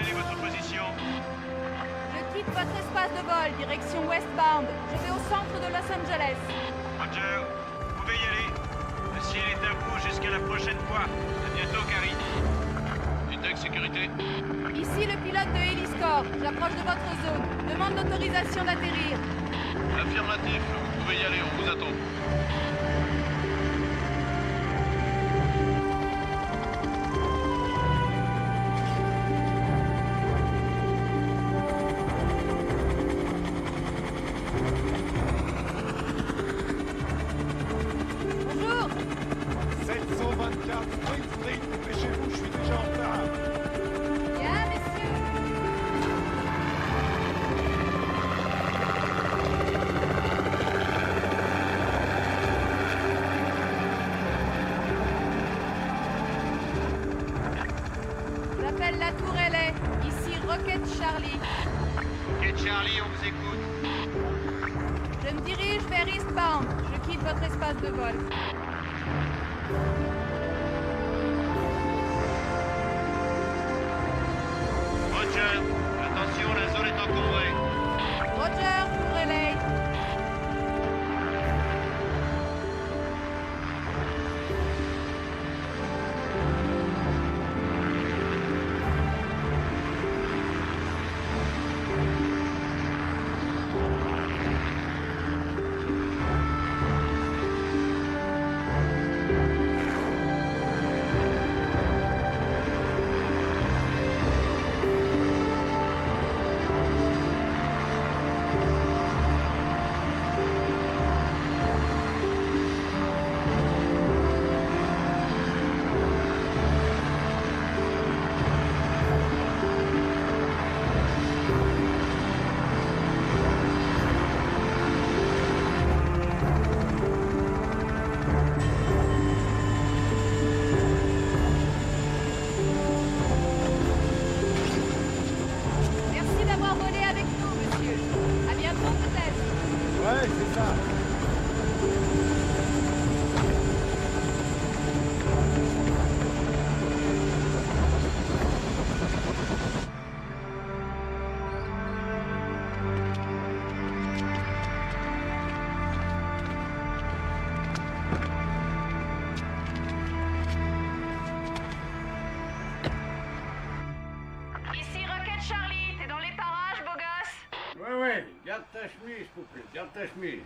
quelle est votre position? Je quitte votre espace de vol, direction westbound. Je vais au centre de Los Angeles. Roger, vous pouvez y aller. Le ciel est à vous jusqu'à la prochaine fois. À bientôt, Carrie. Une sécurité. Ici le pilote de Héliscore. J'approche de votre zone. Demande l'autorisation d'atterrir. Affirmatif, vous pouvez y aller, on vous attend. Bonjour. 724 Spring Street, dépêchez-vous, je suis déjà en retard. Bien, messieurs. J'appelle la Tour LA. Ici Rocket Charlie. Ok, Charlie, on vous écoute. Je me dirige vers Eastbound. Je quitte votre espace de vol. Roger, attention, la zone est encombrée. Roger, Tour LA. Merci d'avoir volé avec nous, monsieur. À bientôt, peut-être. Ouais, c'est ça. Ici Rocket Charlie. T'es dans les parages, beau gosse? Ouais, garde ta chemise, s'il vous plaît, garde ta chemise.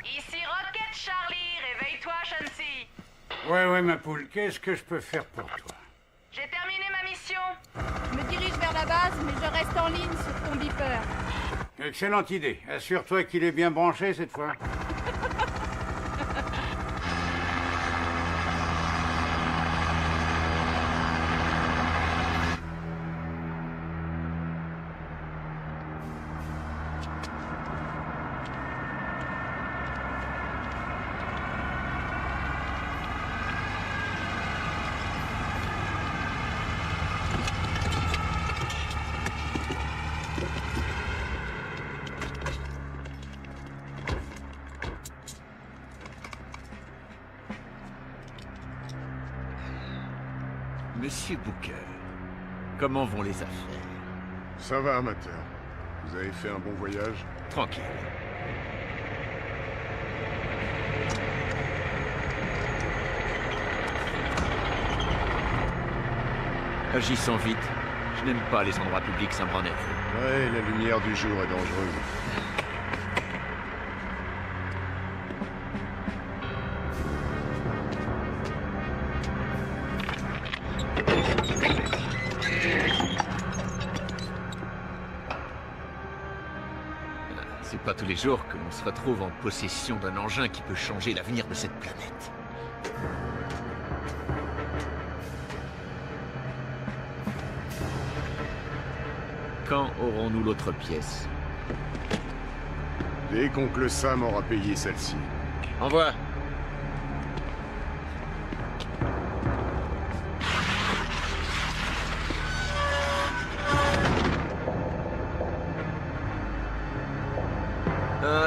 Ici Rocket Charlie. Réveille-toi, Shansi. Ouais, ma poule, qu'est-ce que je peux faire pour toi? J'ai terminé ma mission. Je me dirige vers la base, mais je reste en ligne sur ton beeper. Excellente idée. Assure-toi qu'il est bien branché cette fois. Monsieur Booker, comment vont les affaires? Ça va, amateur. Vous avez fait un bon voyage? Tranquille. Agissons vite. Je n'aime pas les endroits publics sans branler. Ouais, la lumière du jour est dangereuse. C'est pas tous les jours que l'on se retrouve en possession d'un engin qui peut changer l'avenir de cette planète. Quand aurons-nous l'autre pièce? Dès qu'oncle Sam aura payé celle-ci. Envoie.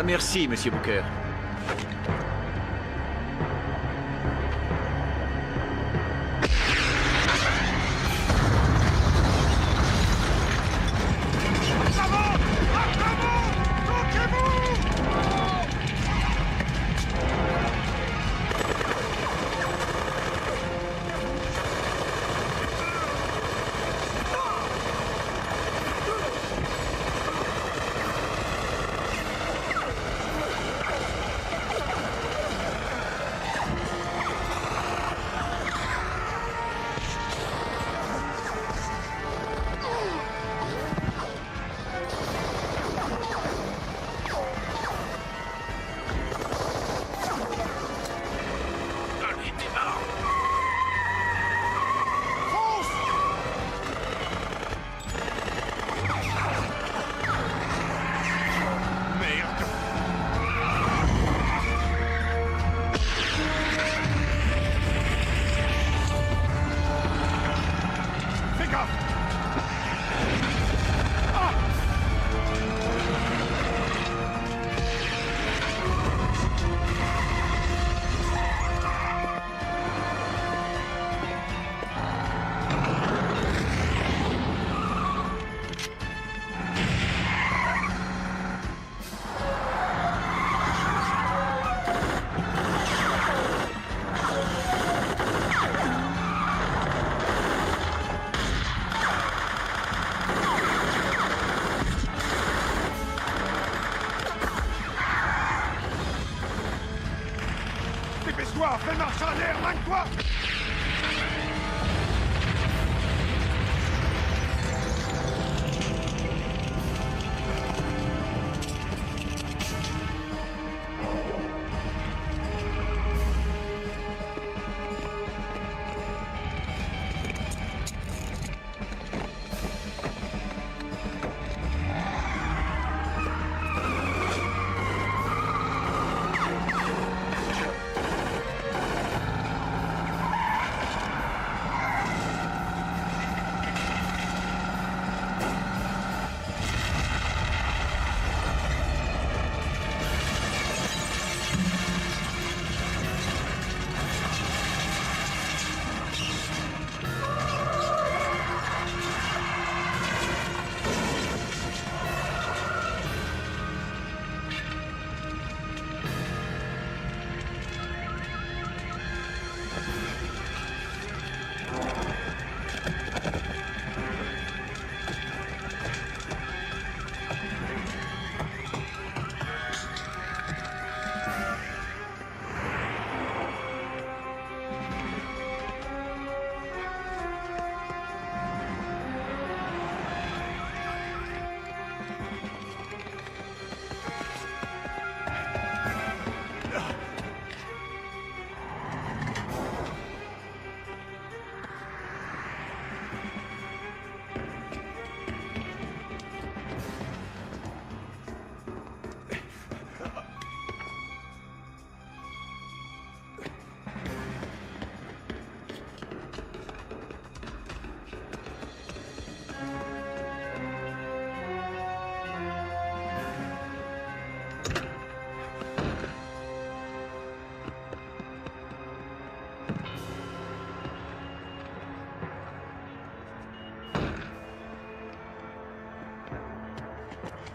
Merci, Monsieur Booker.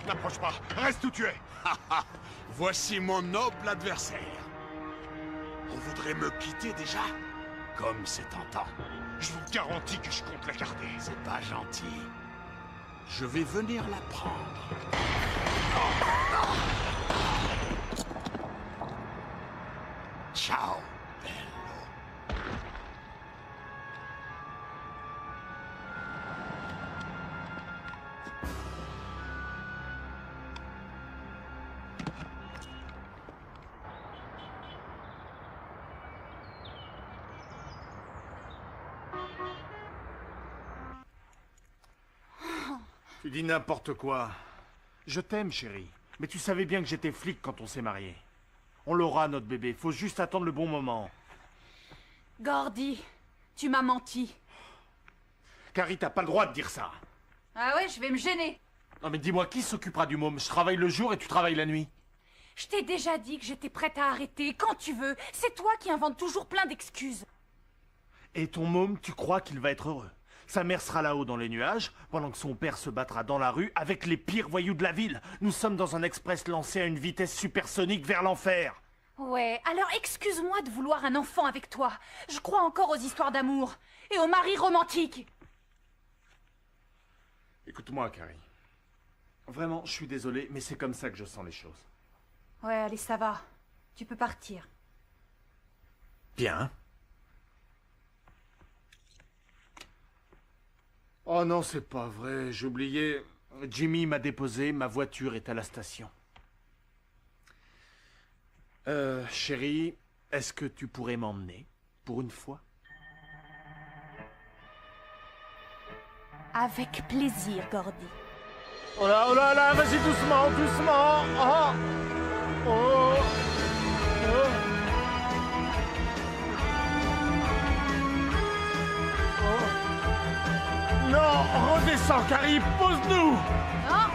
N'approche pas, reste où tu es. Voici mon noble adversaire. On voudrait me quitter déjà? Comme c'est tentant. Je vous garantis que je compte la garder. C'est pas gentil. Je vais venir la prendre. Ciao, bello. Tu dis n'importe quoi. Je t'aime, chérie. Mais tu savais bien que j'étais flic quand on s'est mariés. On l'aura, notre bébé. Faut juste attendre le bon moment. Gordy, tu m'as menti. Carrie, t'as pas le droit de dire ça. Ah ouais, je vais me gêner. Non mais dis-moi, qui s'occupera du môme? Je travaille le jour et tu travailles la nuit. Je t'ai déjà dit que j'étais prête à arrêter quand tu veux. C'est toi qui inventes toujours plein d'excuses. Et ton môme, tu crois qu'il va être heureux? Sa mère sera là-haut dans les nuages, pendant que son père se battra dans la rue avec les pires voyous de la ville. Nous sommes dans un express lancé à une vitesse supersonique vers l'enfer. Ouais, alors excuse-moi de vouloir un enfant avec toi. Je crois encore aux histoires d'amour et aux maris romantiques. Écoute-moi, Carrie. Vraiment, je suis désolé, mais c'est comme ça que je sens les choses. Ouais, allez, ça va. Tu peux partir. Bien. Oh non, c'est pas vrai, j'oubliais. Jimmy m'a déposé, ma voiture est à la station. Chérie, est-ce que tu pourrais m'emmener, pour une fois? Avec plaisir, Gordy. Oh là, vas-y doucement, doucement. Oh. Oh. Oh. Oh. Non, redescends, Carrie, pose-nous. Non.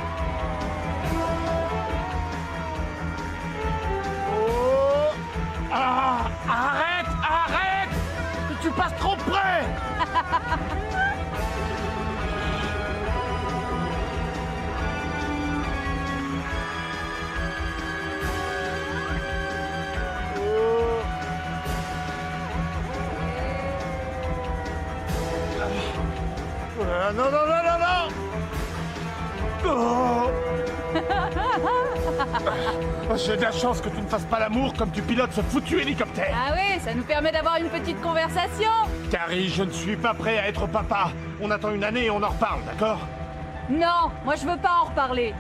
Oh. Ah, arrête, arrête. Tu passes trop près. Non, non, non, non, non. Oh. J'ai de la chance que tu ne fasses pas l'amour comme tu pilotes ce foutu hélicoptère. Ah oui, ça nous permet d'avoir une petite conversation. Carrie, je ne suis pas prêt à être papa. On attend une année et on en reparle, d'accord? Non, moi je veux pas en reparler.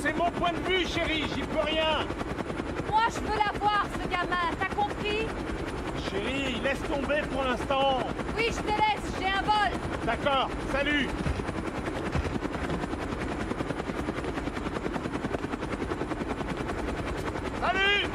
C'est mon point de vue, chérie, j'y peux rien. Moi je veux la voir, ce gamin, t'as compris? Chérie, laisse tomber pour l'instant. Oui, je te laisse, j'ai un vol. D'accord, salut. Salut.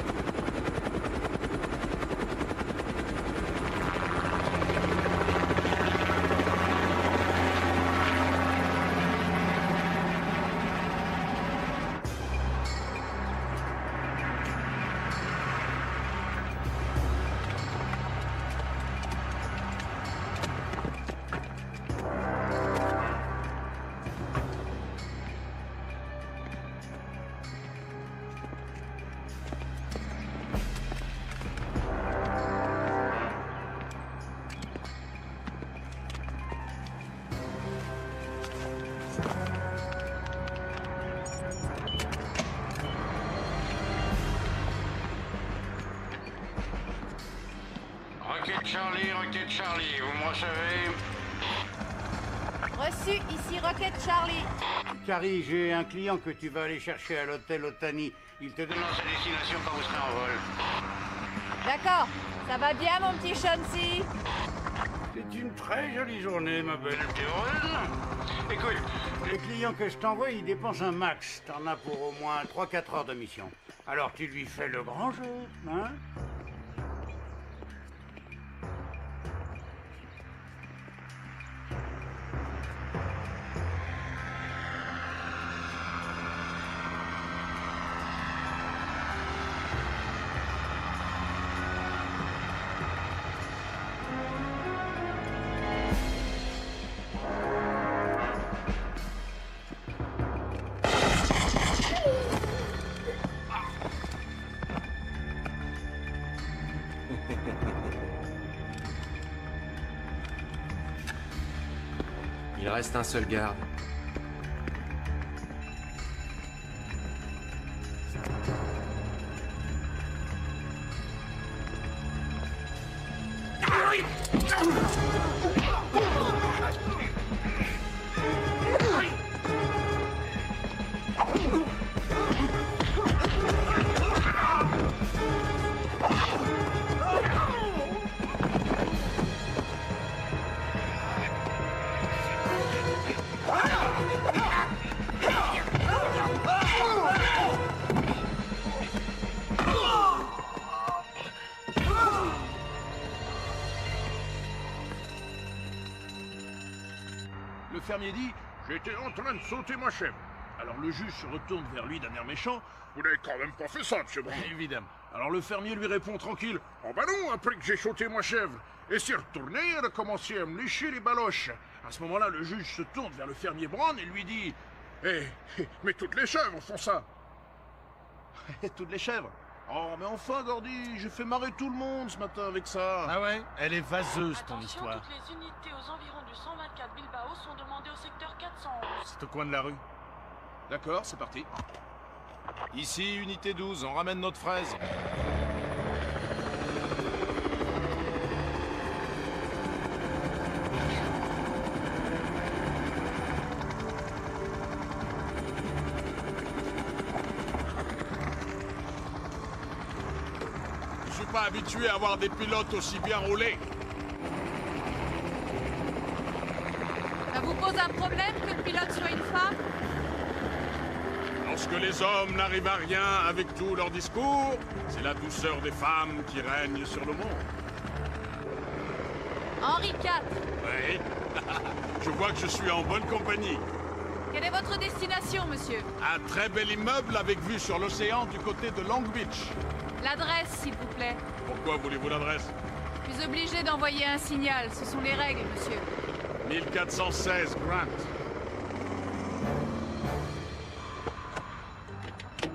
Rocket Charlie, vous me recevez? Reçu, ici Rocket Charlie. Carrie, j'ai un client que tu vas aller chercher à l'hôtel Otani. Il te demande sa destination quand vous serez en vol. D'accord, ça va bien mon petit Chauncey? C'est une très jolie journée, ma belle. T'es heureuse? Écoute, le client que je t'envoie, il dépense un max. T'en as pour au moins 3-4 heures de mission. Alors tu lui fais le grand jeu, hein? Il reste un seul garde. Le fermier dit: j'étais en train de sauter ma chèvre. Alors le juge se retourne vers lui d'un air méchant. Vous n'avez quand même pas fait ça, monsieur Brown. Évidemment. Alors le fermier lui répond tranquille: oh ben non, après que j'ai sauté ma chèvre. Et s'est retourné, il a commencé à me lécher les baloches. À ce moment-là, le juge se tourne vers le fermier Brown et lui dit: mais toutes les chèvres font ça. Toutes les chèvres? Oh, mais enfin, Gordy, j'ai fait marrer tout le monde ce matin avec ça. Ah ouais? Elle est vaseuse, ton Attention, histoire. toutes les unités aux environs du 124 Bilbao sont demandées au secteur 411. C'est au coin de la rue. D'accord, c'est parti. Ici, unité 12, on ramène notre fraise. Je suis pas habitué à avoir des pilotes aussi bien roulés. Ça vous pose un problème que le pilote soit une femme? Lorsque les hommes n'arrivent à rien avec tout leur discours, c'est la douceur des femmes qui règne sur le monde. Henri IV. Oui. Je vois que je suis en bonne compagnie. Quelle est votre destination, monsieur? Un très bel immeuble avec vue sur l'océan du côté de Long Beach. L'adresse, s'il vous plaît. Pourquoi voulez-vous l'adresse? Je suis obligé d'envoyer un signal. Ce sont les règles, monsieur. 1416 Grant. Je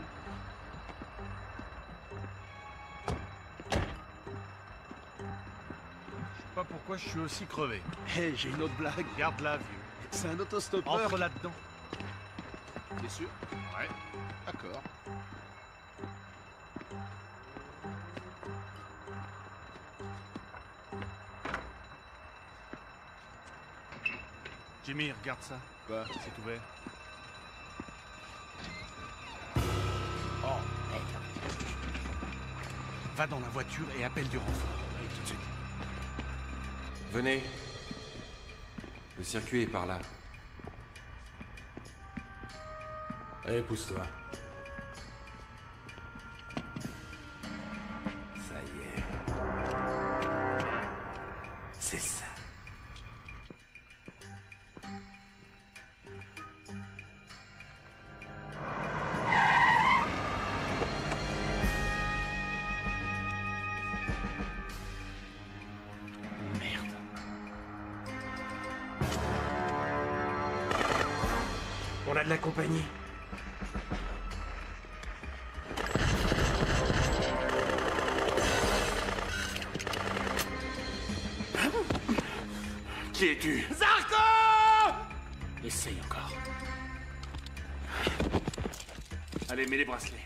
sais pas pourquoi je suis aussi crevé. Hé, j'ai une autre blague. Garde-la, vieux. C'est un autostoppeur. Entre là-dedans. T'es sûr? Ouais. D'accord. Jimmy, regarde ça. Quoi? C'est ouvert. Oh, merde. Va dans la voiture et appelle du renfort. Allez, tout de suite. Venez. Le circuit est par là. Allez, pousse-toi. Ça y est. C'est ça. On a de la compagnie. Qui es-tu? Zarko! Essaye encore. Allez, mets les bracelets.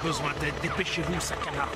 besoin d'aide. Dépêchez-vous, ça canard.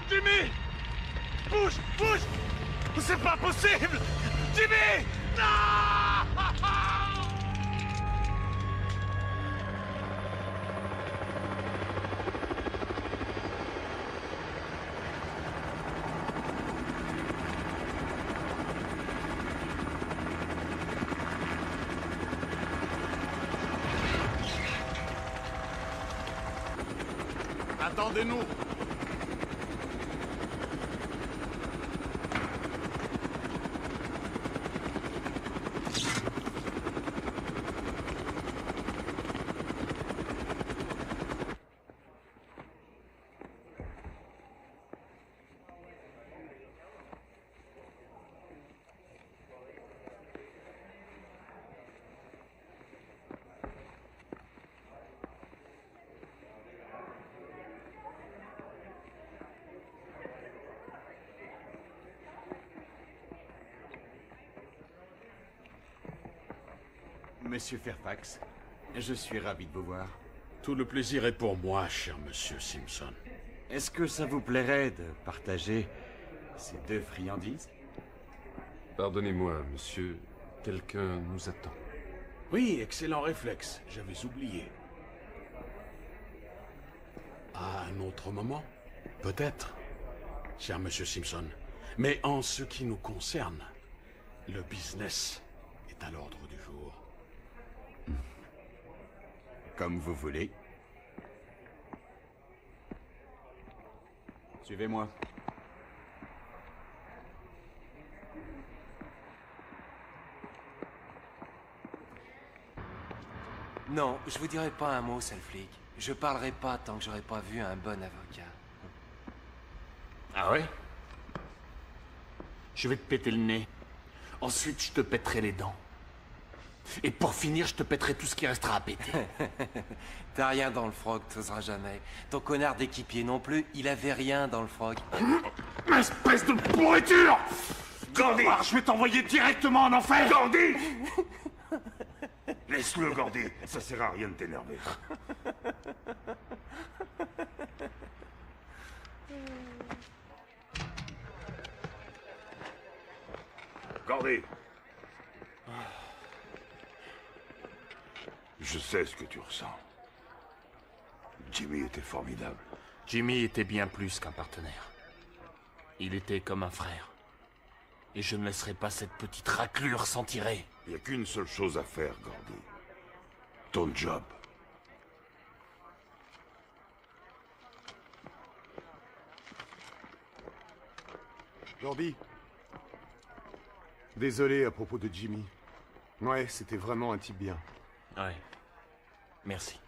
Jimmy! Bouge! Bouge! C'est pas possible! Jimmy! Non! Attendez-nous! Monsieur Fairfax, je suis ravi de vous voir. Tout le plaisir est pour moi, cher monsieur Simpson. Est-ce que ça vous plairait de partager ces deux friandises? Pardonnez-moi, monsieur. Quelqu'un nous attend. Oui, excellent réflexe. J'avais oublié. À un autre moment? Peut-être, cher monsieur Simpson. Mais en ce qui nous concerne, le business est à l'ordre du jour. Comme vous voulez. Suivez-moi. Non, je vous dirai pas un mot, sale flic. Je parlerai pas tant que j'aurai pas vu un bon avocat. Ah ouais? Je vais te péter le nez. Ensuite, je te pèterai les dents. Et pour finir, je te pèterai tout ce qui restera à péter. T'as rien dans le frog, t'oseras jamais. Ton connard d'équipier non plus, il avait rien dans le frog. Espèce de pourriture! Gordy! Je vais t'envoyer directement en enfer! Gordy! Laisse-le, Gordy. Ça sert à rien de t'énerver. Gordy! Je sais ce que tu ressens. Jimmy était formidable. Jimmy était bien plus qu'un partenaire. Il était comme un frère. Et je ne laisserai pas cette petite raclure s'en tirer. Il n'y a qu'une seule chose à faire, Gordy. Ton job. Gordy. Désolé à propos de Jimmy. Ouais, c'était vraiment un type bien. Ouais. Merci.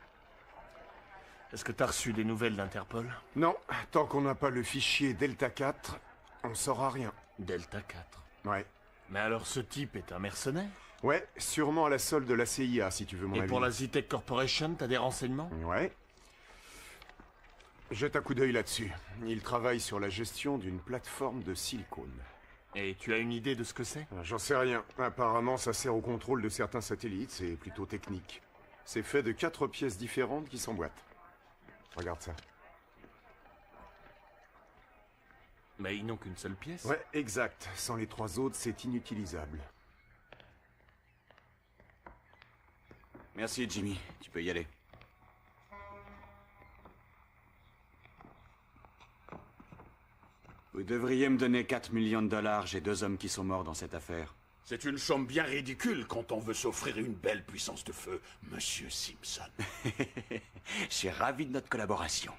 Est-ce que t'as reçu des nouvelles d'Interpol? Non, tant qu'on n'a pas le fichier Delta 4, on saura rien. Delta 4? Ouais. Mais alors ce type est un mercenaire? Ouais, sûrement à la solde de la CIA, si tu veux mon avis. Et pour la Zytec Corporation, t'as des renseignements? Ouais. Jette un coup d'œil là-dessus. Il travaille sur la gestion d'une plateforme de silicone. Et tu as une idée de ce que c'est? J'en sais rien. Apparemment, ça sert au contrôle de certains satellites, c'est plutôt technique. C'est fait de 4 pièces différentes qui s'emboîtent. Regarde ça. Mais ils n'ont qu'une seule pièce? Ouais, exact. Sans les 3 autres, c'est inutilisable. Merci, Jimmy. Tu peux y aller. Vous devriez me donner 4 millions de dollars. J'ai 2 hommes qui sont morts dans cette affaire. C'est une somme bien ridicule quand on veut s'offrir une belle puissance de feu, Monsieur Simpson. Je suis ravi de notre collaboration.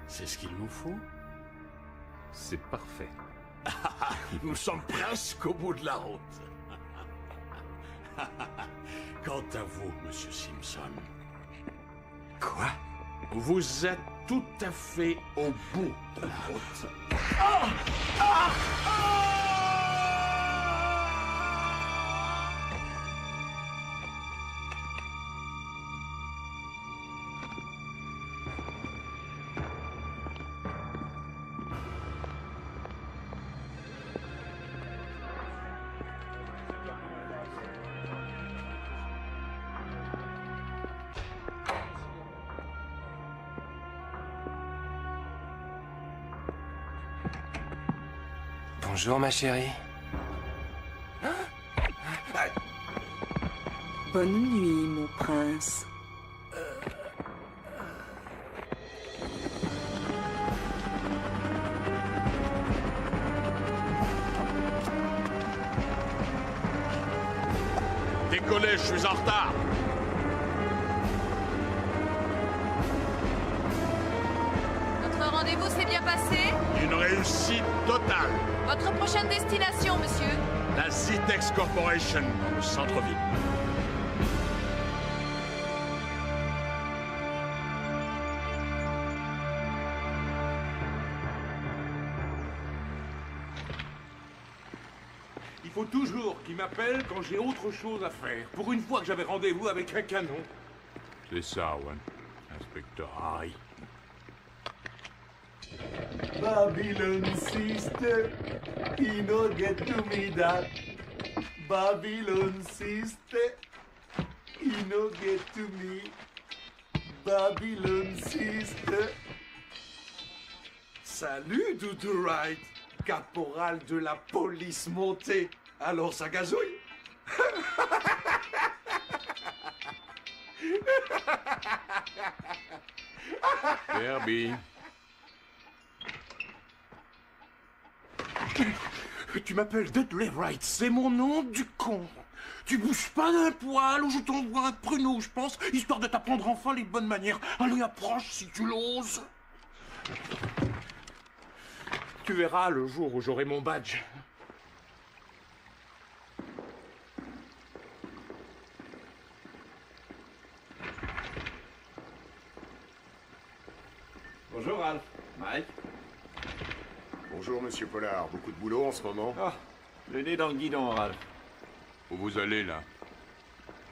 C'est ce qu'il nous faut. C'est parfait. Nous sommes presque au bout de la route. Quant à vous, Monsieur Simpson... Quoi? Vous êtes tout à fait au bout de la route. Bonjour, ma chérie. Bonne nuit, mon prince. Décollez, je suis en retard. Notre rendez-vous s'est bien passé? Une réussite totale. Votre prochaine destination, monsieur? La Zitex Corporation, dans le centre-ville. Il faut toujours qu'il m'appelle quand j'ai autre chose à faire. Pour une fois que j'avais rendez-vous avec un canon. C'est ça, One. Inspecteur Harry. Babylon sister, he no get to me that. Babylon sister, he no get to me. Babylon sister. Salut, Doudou Wright, caporal de la police montée. Alors ça gazouille? Herbie. Tu m'appelles Dudley Wright, c'est mon nom du con. Tu bouges pas d'un poil ou je t'envoie un pruneau, je pense, histoire de t'apprendre enfin les bonnes manières. Allez, approche si tu l'oses. Tu verras le jour où j'aurai mon badge. Bonjour Ralph. Mike. Bonjour, Monsieur Pollard. Beaucoup de boulot en ce moment? Oh, le nez dans le guidon, Ralph. Où vous allez, là?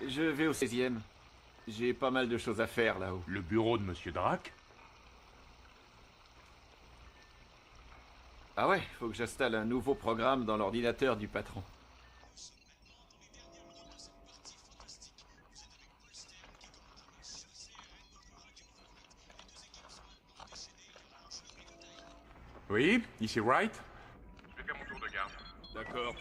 Je vais au 16e. J'ai pas mal de choses à faire, là-haut. Le bureau de Monsieur Drac? Ah ouais, faut que j'installe un nouveau programme dans l'ordinateur du patron. Oui, ici Wright. Je vais faire mon tour de garde. D'accord.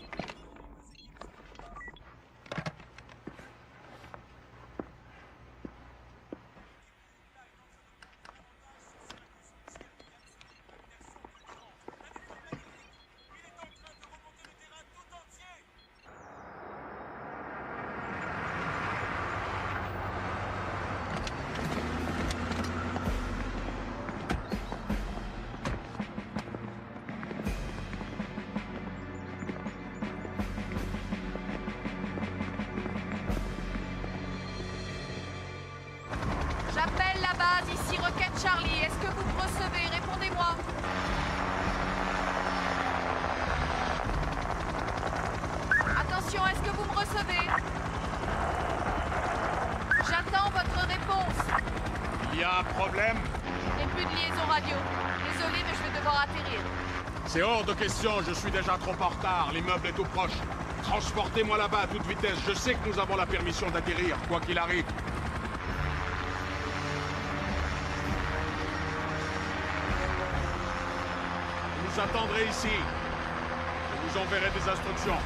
J'appelle la base, ici Rocket Charlie. Est-ce que vous me recevez? Répondez-moi. Attention, est-ce que vous me recevez? J'attends votre réponse. Il y a un problème? Je n'ai plus de liaison radio. Désolé, mais je vais devoir atterrir. C'est hors de question, je suis déjà trop en retard. L'immeuble est tout proche. Transportez-moi là-bas à toute vitesse. Je sais que nous avons la permission d'atterrir, quoi qu'il arrive. Vous attendrez ici. Je vous enverrai des instructions.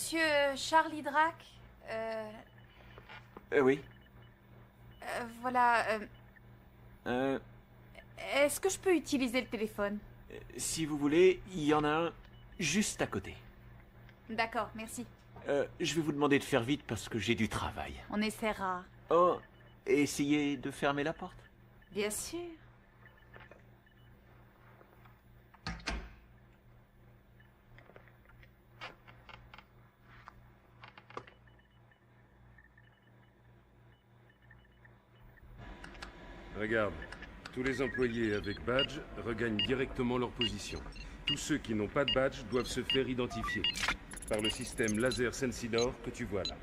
Monsieur Charlie Drac, Oui. voilà. Est-ce que je peux utiliser le téléphone? Si vous voulez, il y en a un juste à côté. D'accord, merci. Je vais vous demander de faire vite parce que j'ai du travail. On essaiera. Oh, et essayez de fermer la porte. Bien sûr. Regarde, tous les employés avec badge regagnent directement leur position. Tous ceux qui n'ont pas de badge doivent se faire identifier par le système laser Sensidor que tu vois là.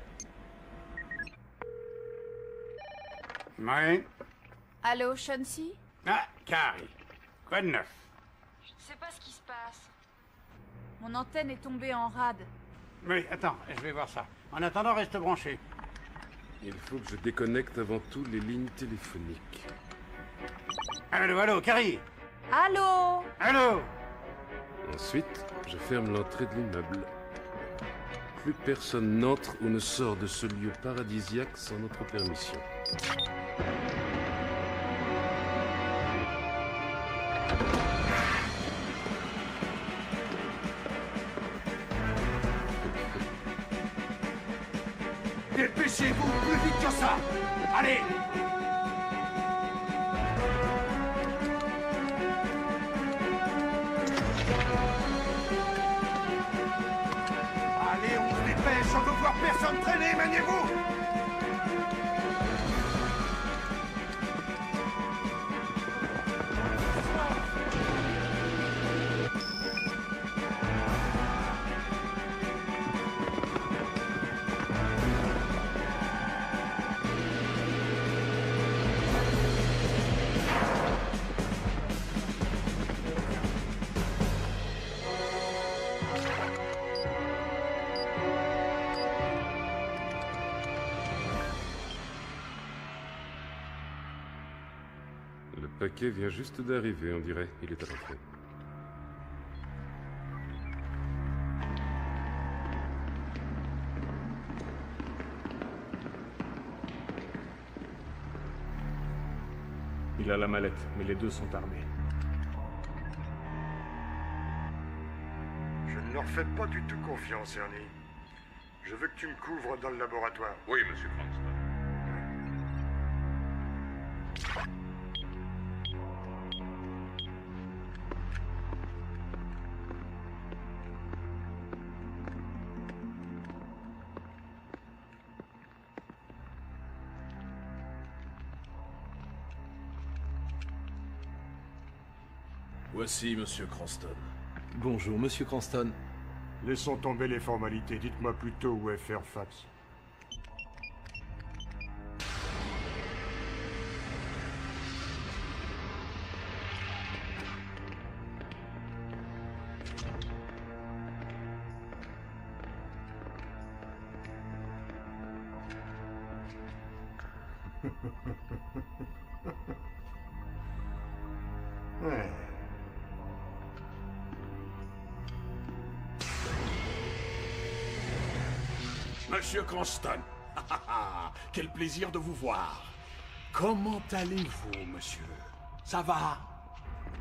Ouais. Allô, Chauncey? Ah, Carrie. Quoi de neuf? Je ne sais pas ce qui se passe. Mon antenne est tombée en rade. Oui, attends, je vais voir ça. En attendant, reste branché. Il faut que je déconnecte avant tout les lignes téléphoniques. Allô, Carrie? Allô? Allô? Ensuite, je ferme l'entrée de l'immeuble. Plus personne n'entre ou ne sort de ce lieu paradisiaque sans notre permission. Dépêchez-vous plus vite que ça! Allez! Allez, on se dépêche, on veut voir personne traîner, maniez-vous! Le paquet vient juste d'arriver, on dirait. Il est à l'entrée. Il a la mallette, mais les deux sont armés. Je ne leur fais pas du tout confiance, Ernie. Je veux que tu me couvres dans le laboratoire. Oui, monsieur Cranston. Voici Monsieur Cranston. Bonjour, Monsieur Cranston. Laissons tomber les formalités. Dites-moi plutôt où est Fairfax. Ouais. Monsieur Cranston, quel plaisir de vous voir. Comment allez-vous, monsieur? Ça va?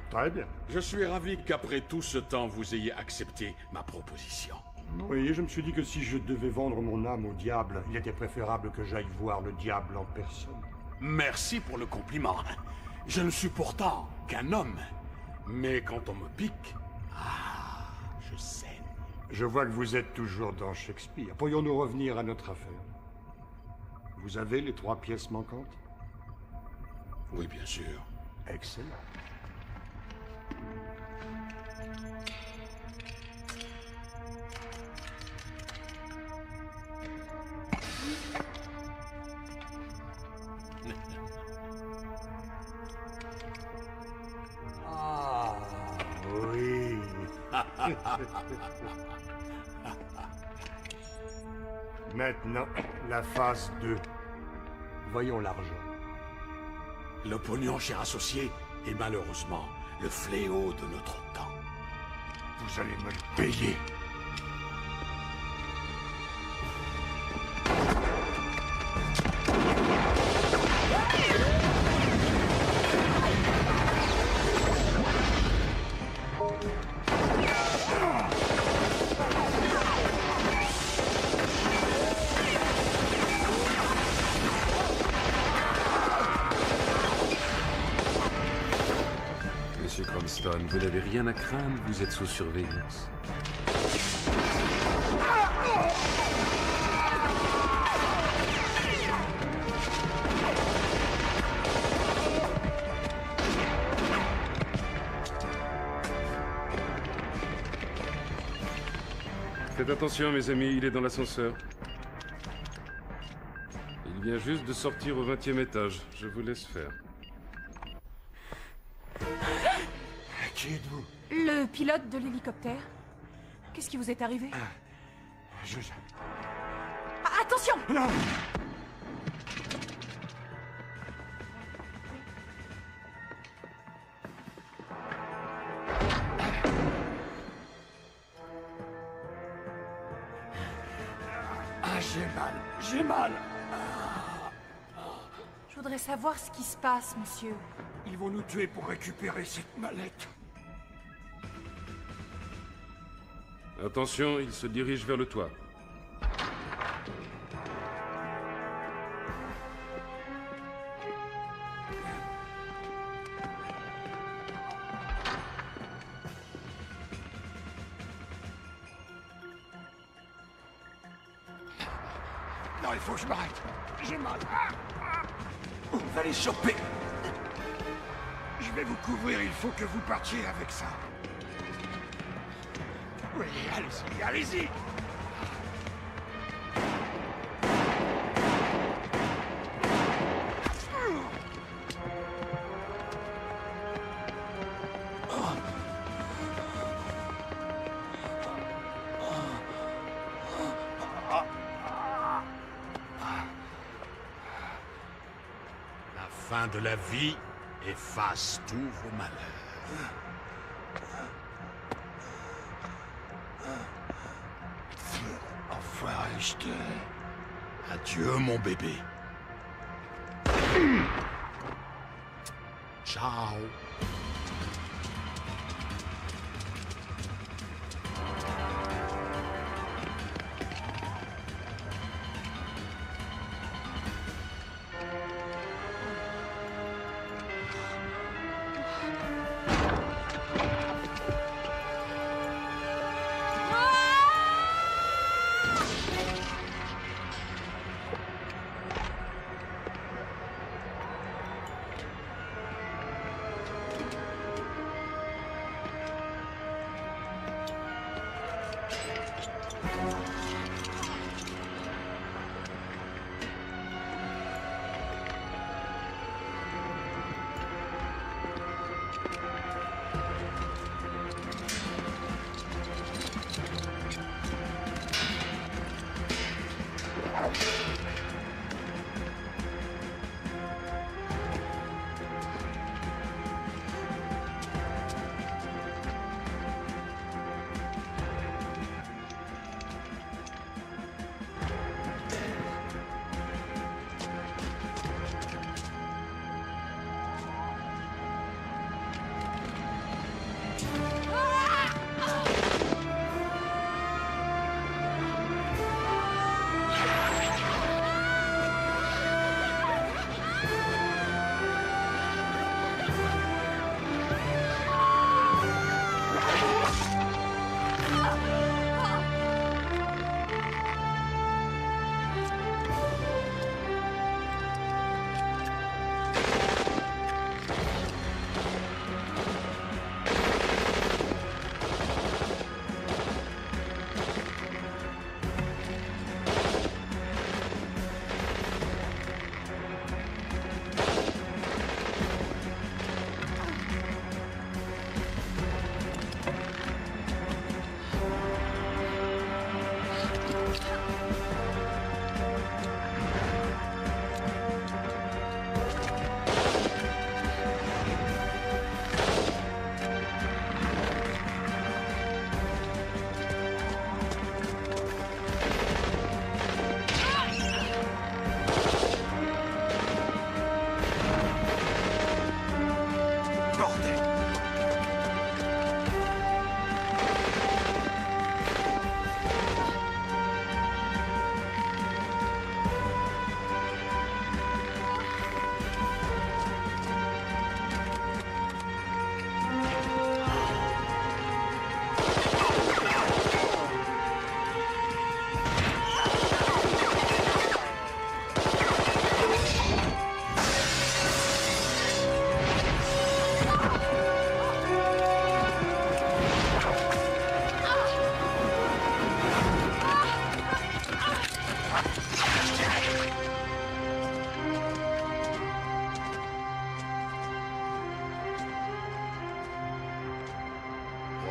Très bien. Je suis ravi qu'après tout ce temps, vous ayez accepté ma proposition. Oui, je me suis dit que si je devais vendre mon âme au diable, il était préférable que j'aille voir le diable en personne. Merci pour le compliment. Je ne suis pourtant qu'un homme. Mais quand on me pique, je saigne. Je vois que vous êtes toujours dans Shakespeare. Pourrions-nous revenir à notre affaire? Vous avez les 3 pièces manquantes? Oui, bien sûr. Excellent. Ah, oui. Maintenant, la phase 2. Voyons l'argent. Le pognon, cher associé, est malheureusement le fléau de notre temps. Vous allez me le payer. Esteban, vous n'avez rien à craindre, vous êtes sous surveillance. Faites attention, mes amis, il est dans l'ascenseur. Il vient juste de sortir au 20e étage. Je vous laisse faire. Qui êtes-vous? Le pilote de l'hélicoptère. Qu'est-ce qui vous est arrivé? Ah, attention! Non! Ah, j'ai mal. Je voudrais savoir ce qui se passe, monsieur. Ils vont nous tuer pour récupérer cette mallette. Attention, il se dirige vers le toit. Non, il faut que je m'arrête. J'ai mal. On va les choper. Je vais vous couvrir, il faut que vous partiez avec ça. Oui, allez-y, allez-y. La fin de la vie efface tous vos malheurs. Enfoiré, je te... Adieu, mon bébé. Ciao.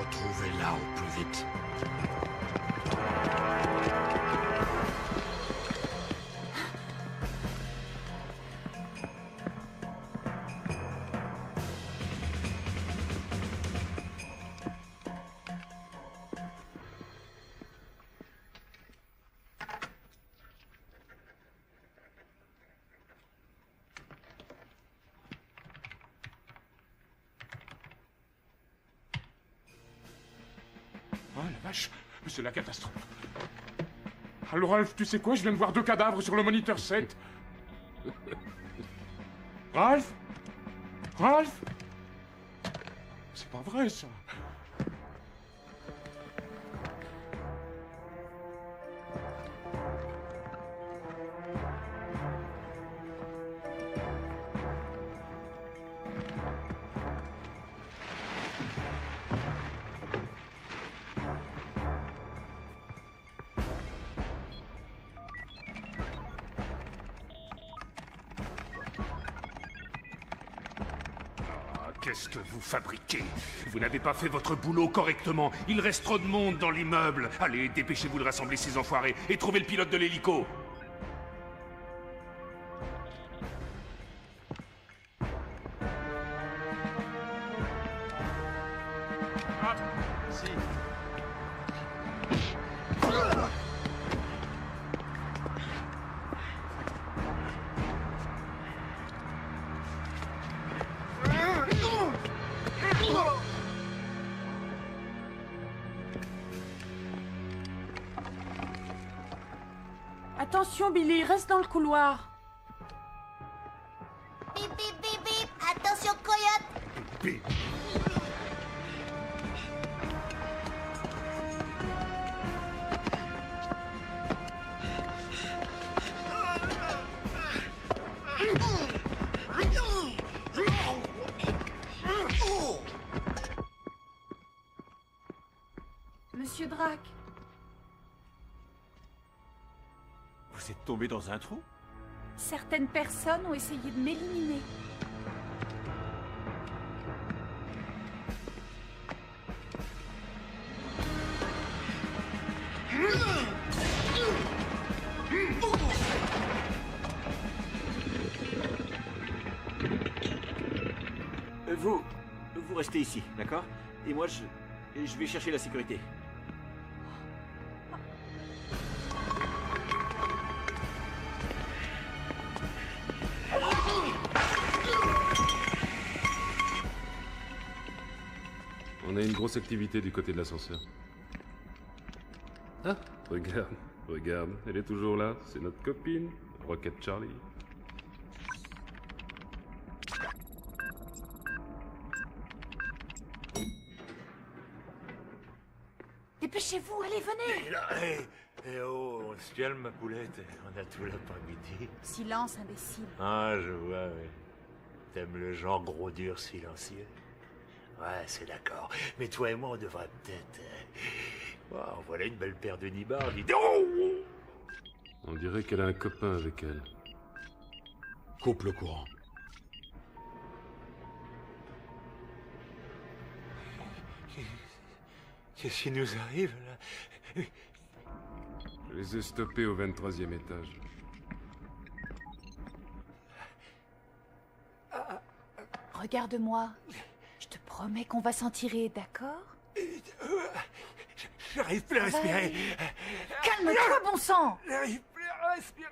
Retrouvez-la au plus vite. Oh la vache, c'est la catastrophe. Alors Ralph, tu sais quoi? Je viens de voir 2 cadavres sur le moniteur 7. Ralph? Ralph? C'est pas vrai, ça. Qu'est-ce que vous fabriquez? Vous n'avez pas fait votre boulot correctement. Il reste trop de monde dans l'immeuble. Allez, dépêchez-vous de rassembler ces enfoirés et trouvez le pilote de l'hélico. Attention, Billy, reste dans le couloir. Bip bip bip bip. Attention, coyote. Bip. Monsieur Drac. Vous êtes tombé dans un trou? Certaines personnes ont essayé de m'éliminer. Vous restez ici, d'accord? Et moi, je vais chercher la sécurité. On a une grosse activité du côté de l'ascenseur. Ah, regarde, elle est toujours là. C'est notre copine, Rocket Charlie. Dépêchez-vous, allez, venez. Oh, on se calme, ma poulette. On a tout l'après-midi. Silence, imbécile. Ah, je vois, oui. T'aimes le genre gros dur silencieux? Ouais, c'est d'accord. Mais toi et moi, on devrait peut-être... Wow, voilà une belle paire de nibards, dis donc. On dirait qu'elle a un copain avec elle. Coupe le courant. Qu'est-ce qui nous arrive, là? Je les ai stoppés au 23e étage. Regarde-moi. Je te promets qu'on va s'en tirer, d'accord? J'arrive plus à respirer. Calme-toi, bon sang! J'arrive plus à respirer.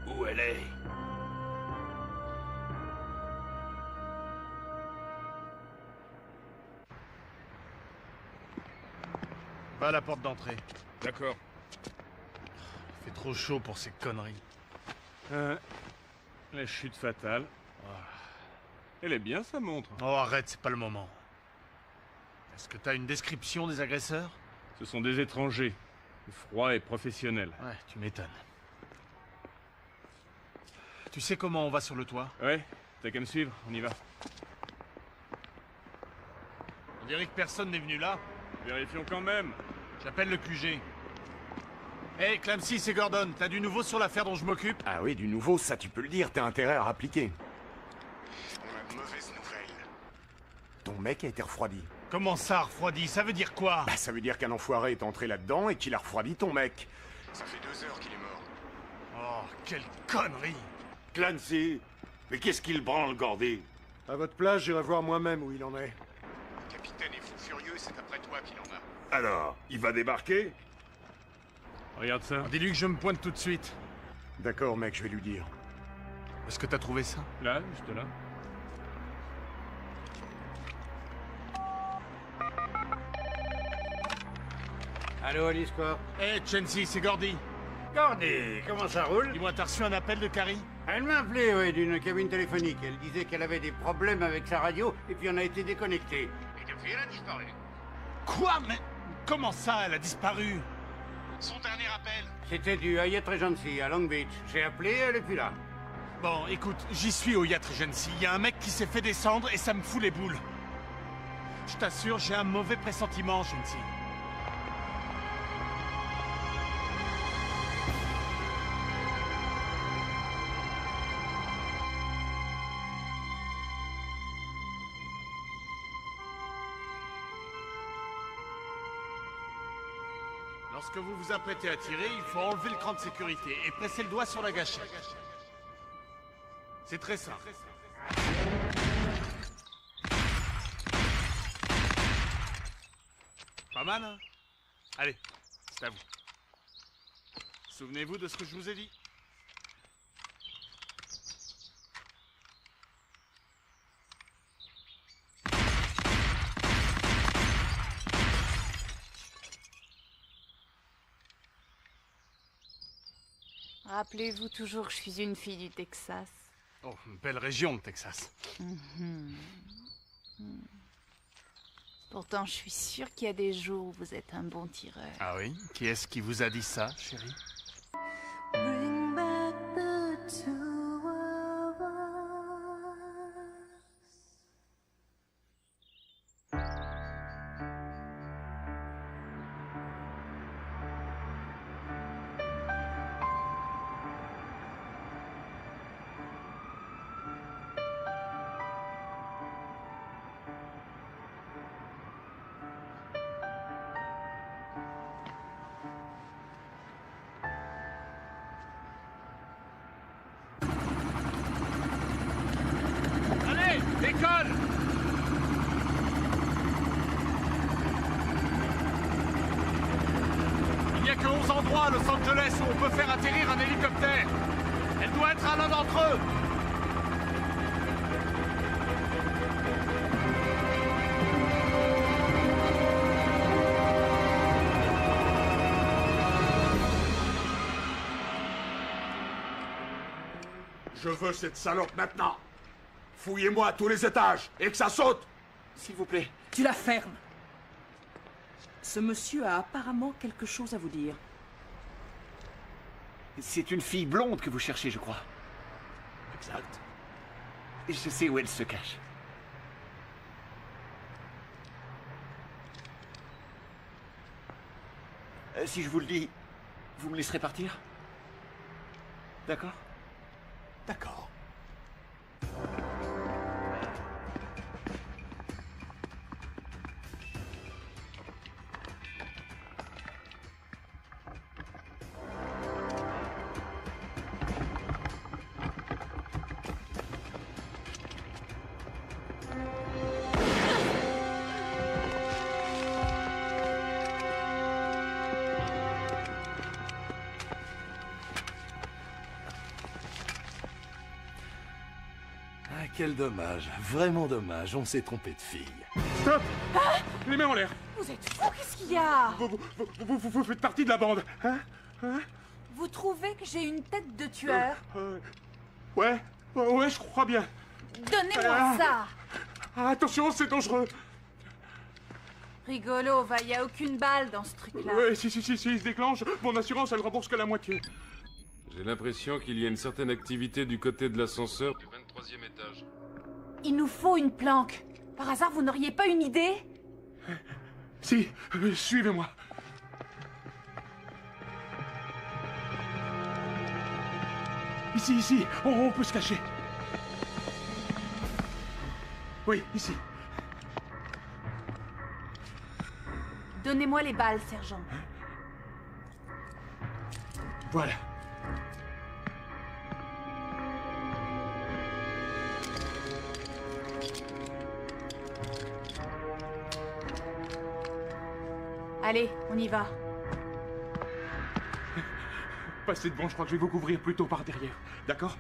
Où elle est? Va à la porte d'entrée. D'accord. Il fait trop chaud pour ces conneries. La chute fatale. Elle est bien, sa montre. Oh, arrête, c'est pas le moment. Est-ce que t'as une description des agresseurs? Ce sont des étrangers. Froids et professionnels. Ouais, tu m'étonnes. Tu sais comment on va sur le toit? Ouais, t'as qu'à me suivre, on y va. On dirait que personne n'est venu là. Vérifions quand même. J'appelle le QG. Hey, Clancy, c'est Gordon. T'as du nouveau sur l'affaire dont je m'occupe? Ah oui, du nouveau, ça tu peux le dire, t'as intérêt à rappliquer. On a de mauvaises nouvelles. Ton mec a été refroidi. Comment ça, refroidi? Ça veut dire quoi? Bah ça veut dire qu'un enfoiré est entré là-dedans et qu'il a refroidi ton mec. Ça fait 2 heures qu'il est mort. Oh, quelle connerie! Clancy, mais qu'est-ce qu'il branle, Gordy? À votre place, j'irai voir moi-même où il en est. Le capitaine est fou furieux, c'est après toi qu'il en a. Alors, il va débarquer? Regarde ça. Dis-lui que je me pointe tout de suite. D'accord, mec, je vais lui dire. Est-ce que t'as trouvé ça? Là, juste là. Allô, Alice Corp? Hey, Clancy, c'est Gordy. Gordy, comment ça roule? Dis-moi, t'as reçu un appel de Carrie? Elle m'a appelé, oui, d'une cabine téléphonique. Elle disait qu'elle avait des problèmes avec sa radio, et puis on a été déconnecté. Et depuis, elle a disparu. Quoi? Mais comment ça, elle a disparu? Son dernier appel? C'était du Hyatt Regency, à Long Beach. J'ai appelé, elle est plus là. Bon, écoute, j'y suis au Hyatt Regency. Il y a un mec qui s'est fait descendre et ça me fout les boules. Je t'assure, j'ai un mauvais pressentiment, Regency. Lorsque vous vous apprêtez à tirer, il faut enlever le cran de sécurité et presser le doigt sur la gâchette. C'est très simple. Pas mal, hein? Allez, c'est à vous. Souvenez-vous de ce que je vous ai dit. Rappelez-vous toujours que je suis une fille du Texas. Oh, une belle région, le Texas. Pourtant, je suis sûre qu'il y a des jours où vous êtes un bon tireur. Ah oui? Qui est-ce qui vous a dit ça, chérie? Bring back the two of us. Allez, décolle! Il n'y a que 11 endroits à Los Angeles où on peut faire atterrir un hélicoptère. Elle doit être à l'un d'entre eux. Je veux cette salope maintenant. Fouillez-moi à tous les étages et que ça saute. S'il vous plaît. Tu la fermes. Ce monsieur a apparemment quelque chose à vous dire. C'est une fille blonde que vous cherchez, je crois. Exact. Je sais où elle se cache. Si je vous le dis, vous me laisserez partir? D'accord? D'accord. Ah, quel dommage. Vraiment dommage. On s'est trompé de fille. Stop! Les mains en l'air. Vous êtes fou, qu'est-ce qu'il y a? Vous faites partie de la bande, hein? Vous trouvez que j'ai une tête de tueur? Ouais, je crois bien. Donnez-moi ça! Attention, c'est dangereux. Rigolo, va, y a aucune balle dans ce truc-là. Ouais, si il se déclenche, mon assurance, elle rembourse que la moitié. J'ai l'impression qu'il y a une certaine activité du côté de l'ascenseur du 23e étage. Il nous faut une planque. Par hasard, vous n'auriez pas une idée? Si, suivez-moi. Ici, on peut se cacher. Oui, ici. Donnez-moi les balles, sergent. Voilà. Allez, on y va. Passez devant, je crois que je vais vous couvrir plutôt par derrière. D'accord?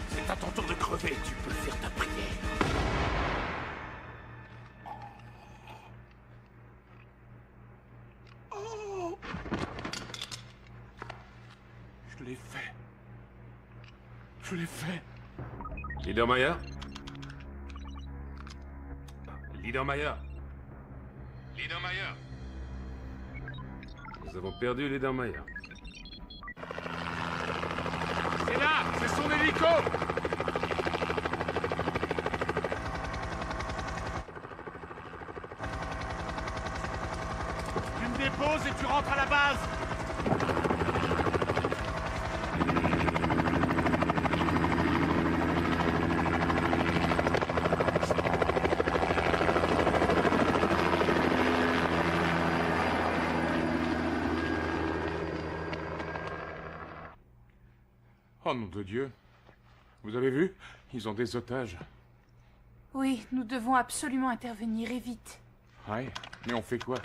C'est à ton tour de crever, tu peux faire ta prière. Je l'ai fait. Je l'ai fait. Liedermeyer? Liedermeyer? Liedermeyer. Nous avons perdu Liedermeyer. C'est là! C'est son hélico! Tu me déposes et tu rentres à la base! Oh nom de Dieu. Vous avez vu? Ils ont des otages. Oui, nous devons absolument intervenir et vite. Ouais, mais on fait quoi?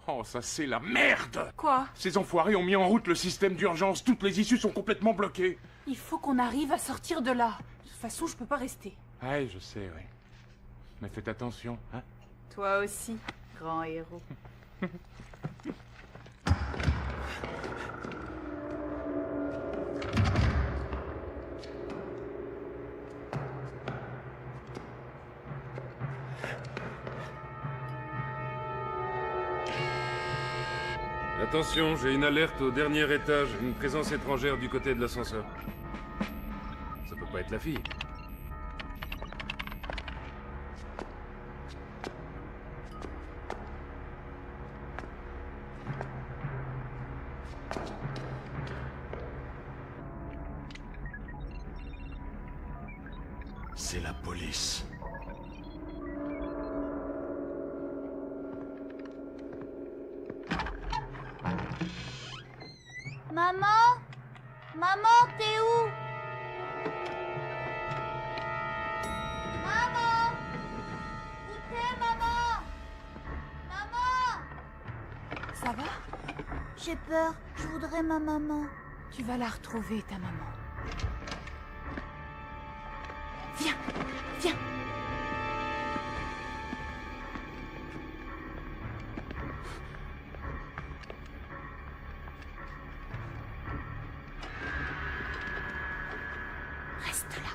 Oh, ça c'est la merde! Quoi? Ces enfoirés ont mis en route le système d'urgence. Toutes les issues sont complètement bloquées. Il faut qu'on arrive à sortir de là. De toute façon, je peux pas rester. Ouais, je sais, oui. Mais faites attention, hein? Toi aussi, grand héros. Attention, j'ai une alerte au dernier étage. Une présence étrangère du côté de l'ascenseur. Ça peut pas être la fille. C'est la police. Maman? Maman, t'es où? Maman? Où t'es, maman? Maman? Ça va? J'ai peur. Je voudrais ma maman. Tu vas la retrouver, ta maman. Viens, viens. Reste là.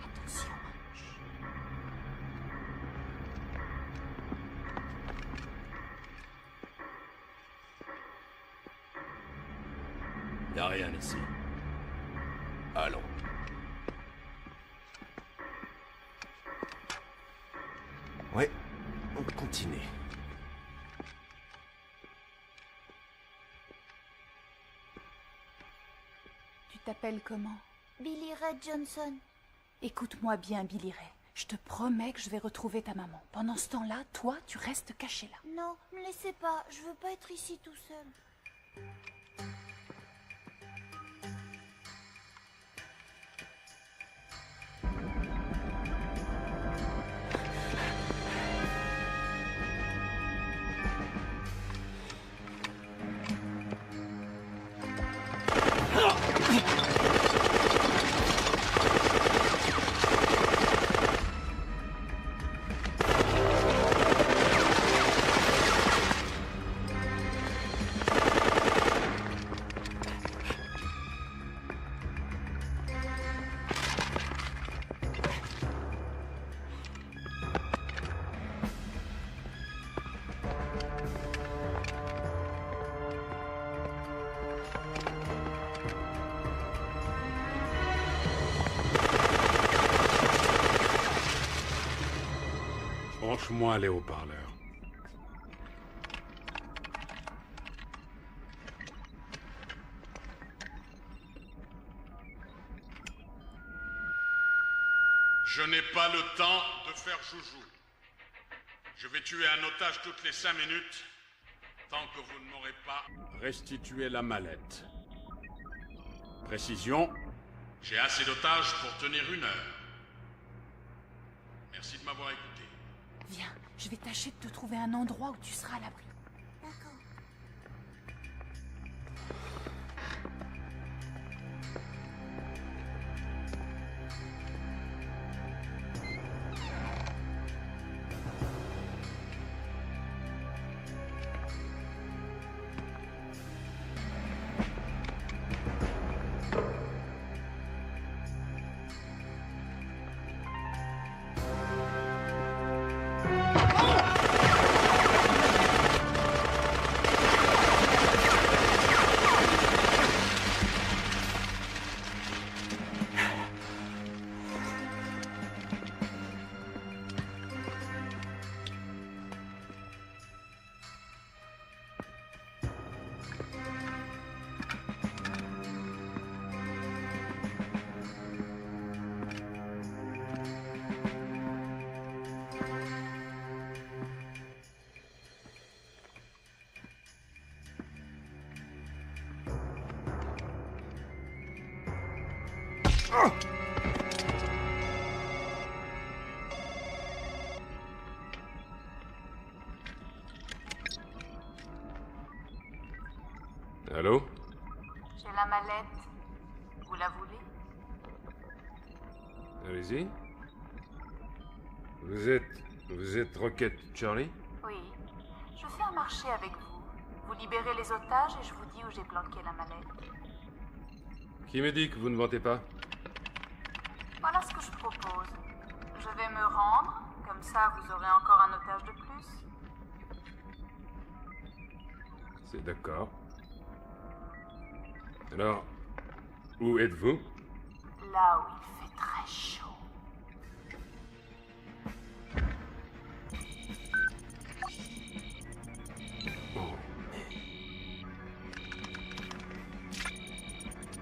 Attention. Y a rien ici. Allons. Ouais, on continue. Tu t'appelles comment? Billy Ray Johnson. Écoute-moi bien, Billy Ray. Je te promets que je vais retrouver ta maman. Pendant ce temps-là, toi, tu restes caché là. Non, me laissez pas. Je veux pas être ici tout seul. Branche-moi les haut-parleurs. Je n'ai pas le temps de faire joujou. Je vais tuer un otage toutes les 5 minutes, tant que vous ne m'aurez pas restitué la mallette. Précision, j'ai assez d'otages pour tenir 1 heure. Merci de m'avoir écouté. Viens, je vais tâcher de te trouver un endroit où tu seras à l'abri. D'accord. Allô? J'ai la mallette. Vous la voulez? Allez-y. Vous êtes Rocket Charlie? Oui. Je fais un marché avec vous. Vous libérez les otages et je vous dis où j'ai planqué la mallette. Qui me dit que vous ne mentez pas? Voilà ce que je propose. Je vais me rendre, comme ça vous aurez encore un otage de plus. C'est d'accord. Alors, où êtes-vous? Là où il fait très chaud.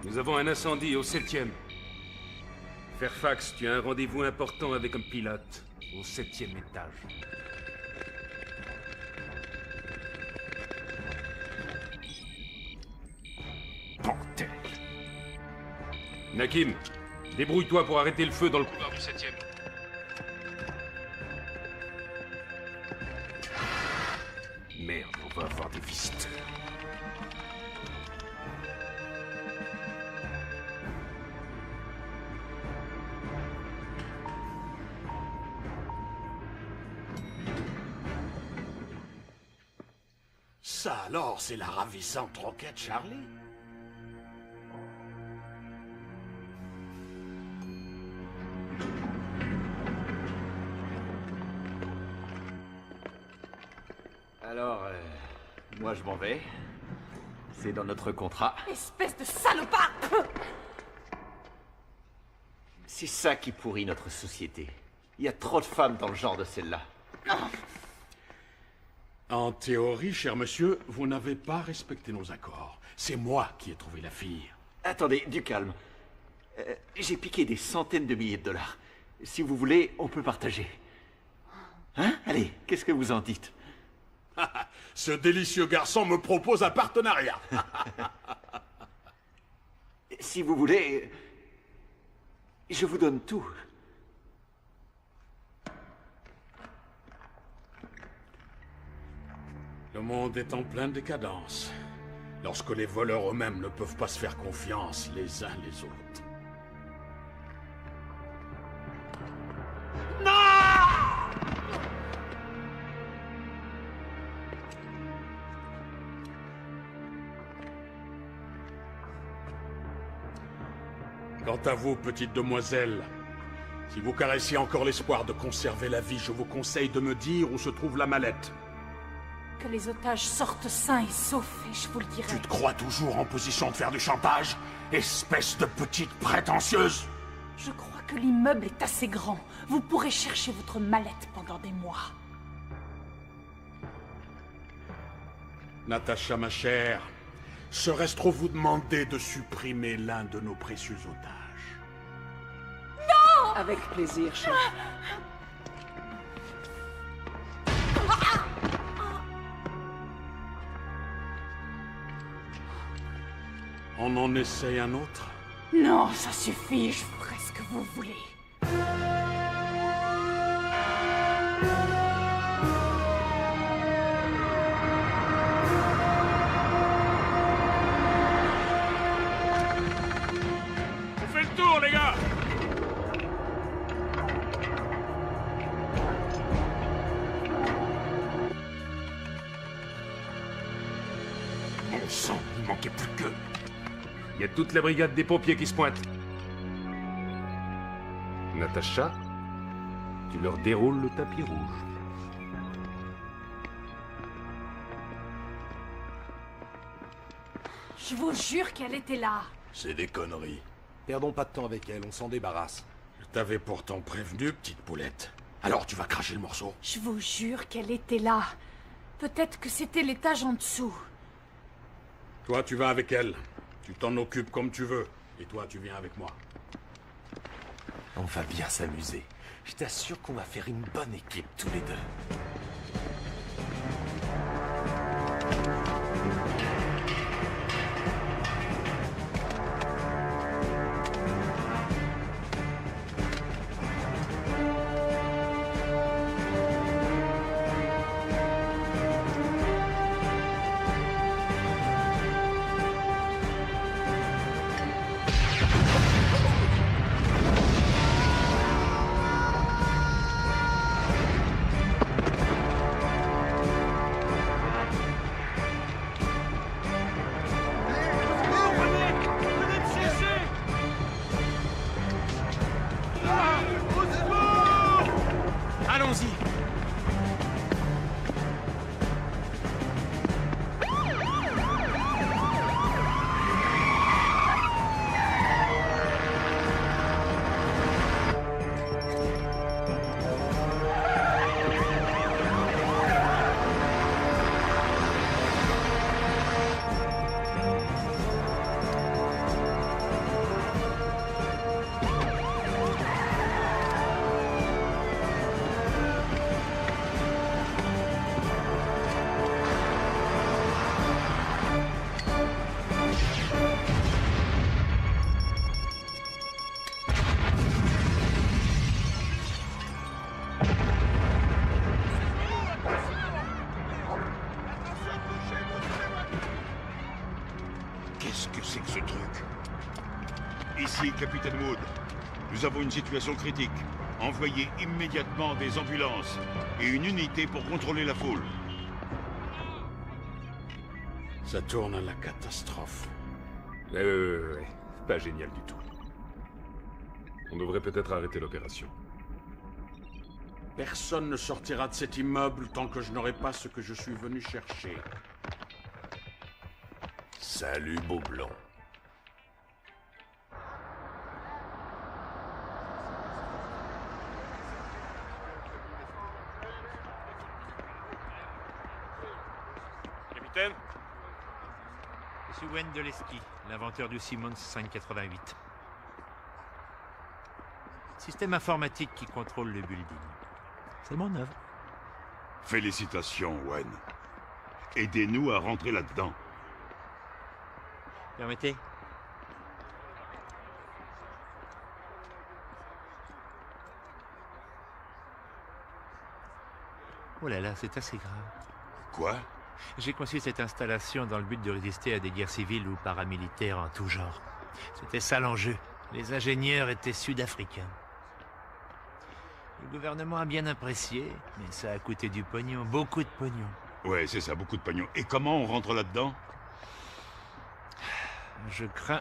Nous avons un incendie au 7e. Fairfax, tu as un rendez-vous important avec un pilote au 7e étage. Bordel! Nakim, débrouille-toi pour arrêter le feu dans le couloir du 7e. On va avoir des visiteurs. Ça alors, c'est la ravissante roquette Charlie. Alors, moi je m'en vais. C'est dans notre contrat. Espèce de salopard! C'est ça qui pourrit notre société. Il y a trop de femmes dans le genre de celle-là. En théorie, cher monsieur, vous n'avez pas respecté nos accords. C'est moi qui ai trouvé la fille. Attendez, du calme. J'ai piqué des centaines de milliers de dollars. Si vous voulez, on peut partager. Hein? Allez, qu'est-ce que vous en dites? Ce délicieux garçon me propose un partenariat. Si vous voulez, je vous donne tout. Le monde est en pleine décadence. Lorsque les voleurs eux-mêmes ne peuvent pas se faire confiance les uns les autres. Quant à vous, petite demoiselle, si vous caressiez encore l'espoir de conserver la vie, je vous conseille de me dire où se trouve la mallette. Que les otages sortent sains et saufs, et je vous le dirai. Tu te crois toujours en position de faire du chantage, espèce de petite prétentieuse? Je crois que l'immeuble est assez grand. Vous pourrez chercher votre mallette pendant des mois. Natacha, ma chère, serait-ce trop vous demander de supprimer l'un de nos précieux otages? Non! Avec plaisir, chef. On en essaye un autre? Non, ça suffit, je ferai ce que vous voulez. On fait le tour, les gars! Mon sang, il manquait plus que... Il y a toute la brigade des pompiers qui se pointe. Natacha, tu leur déroules le tapis rouge. Je vous jure qu'elle était là. C'est des conneries. Perdons pas de temps avec elle, on s'en débarrasse. Je t'avais pourtant prévenu, petite poulette. Alors tu vas cracher le morceau? Je vous jure qu'elle était là. Peut-être que c'était l'étage en dessous. Toi, tu vas avec elle. Tu t'en occupes comme tu veux. Et toi, tu viens avec moi. On va bien s'amuser. Je t'assure qu'on va faire une bonne équipe tous les deux. Allons-y. Ici, Capitaine Wood. Nous avons une situation critique. Envoyez immédiatement des ambulances et une unité pour contrôler la foule. Ça tourne à la catastrophe. Ouais. Pas génial du tout. On devrait peut-être arrêter l'opération. Personne ne sortira de cet immeuble tant que je n'aurai pas ce que je suis venu chercher. Salut, beau blond. Capitaine? Je suis Wayne Deleski, l'inventeur du Simmons 588. Système informatique qui contrôle le building. C'est mon œuvre. Félicitations, Wayne. Aidez-nous à rentrer là-dedans. Permettez? Oh là là, c'est assez grave. Quoi? J'ai conçu cette installation dans le but de résister à des guerres civiles ou paramilitaires en tout genre. C'était ça l'enjeu. Les ingénieurs étaient sud-africains. Le gouvernement a bien apprécié, mais ça a coûté du pognon, beaucoup de pognon. Ouais, c'est ça, beaucoup de pognon. Et comment on rentre là-dedans? Je crains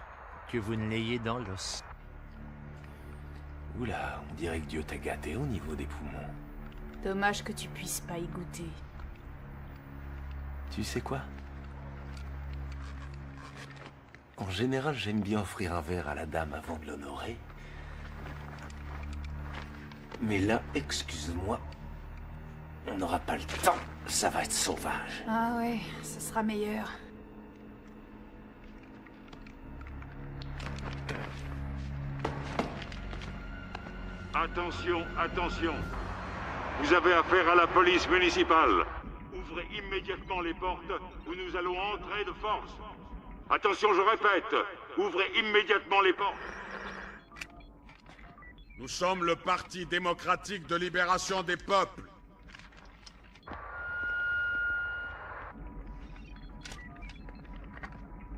que vous ne l'ayez dans l'os. Oula, on dirait que Dieu t'a gâté au niveau des poumons. Dommage que tu puisses pas y goûter. Tu sais quoi? En général, j'aime bien offrir un verre à la dame avant de l'honorer. Mais là, excuse-moi, on n'aura pas le temps. Ça va être sauvage. Ah ouais, ce sera meilleur. Attention, attention. Vous avez affaire à la police municipale. Ouvrez immédiatement les portes ou nous allons entrer de force. Attention, je répète. Ouvrez immédiatement les portes. Nous sommes le Parti démocratique de libération des peuples.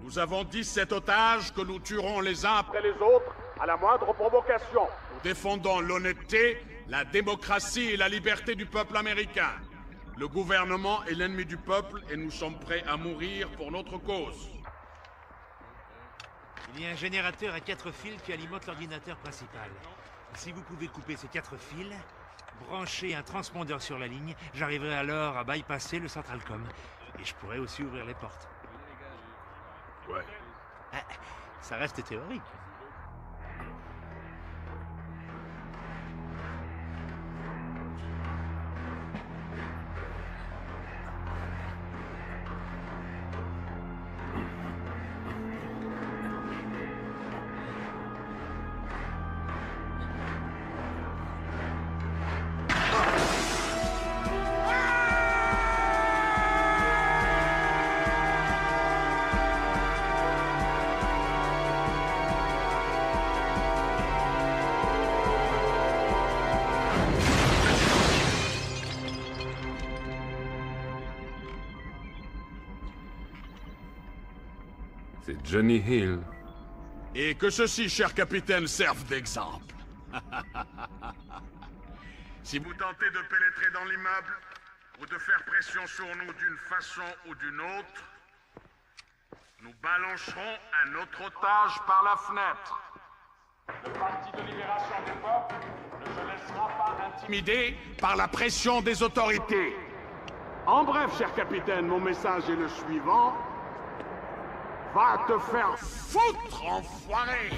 Nous avons 17 otages que nous tuerons les uns après les autres à la moindre provocation. Nous défendons l'honnêteté, la démocratie et la liberté du peuple américain. Le gouvernement est l'ennemi du peuple et nous sommes prêts à mourir pour notre cause. Il y a un générateur à 4 fils qui alimente l'ordinateur principal. Si vous pouvez couper ces 4 fils, brancher un transpondeur sur la ligne, j'arriverai alors à bypasser le Centralcom. Et je pourrai aussi ouvrir les portes. Ouais. Ah, ça reste théorique. C'est Johnny Hill. Et que ceci, cher capitaine, serve d'exemple. Si vous tentez de pénétrer dans l'immeuble, ou de faire pression sur nous d'une façon ou d'une autre, nous balancerons un autre otage par la fenêtre. Le Parti de libération des peuples ne se laissera pas intimider par la pression des autorités. En bref, cher capitaine, mon message est le suivant. Va te faire foutre, enfoiré!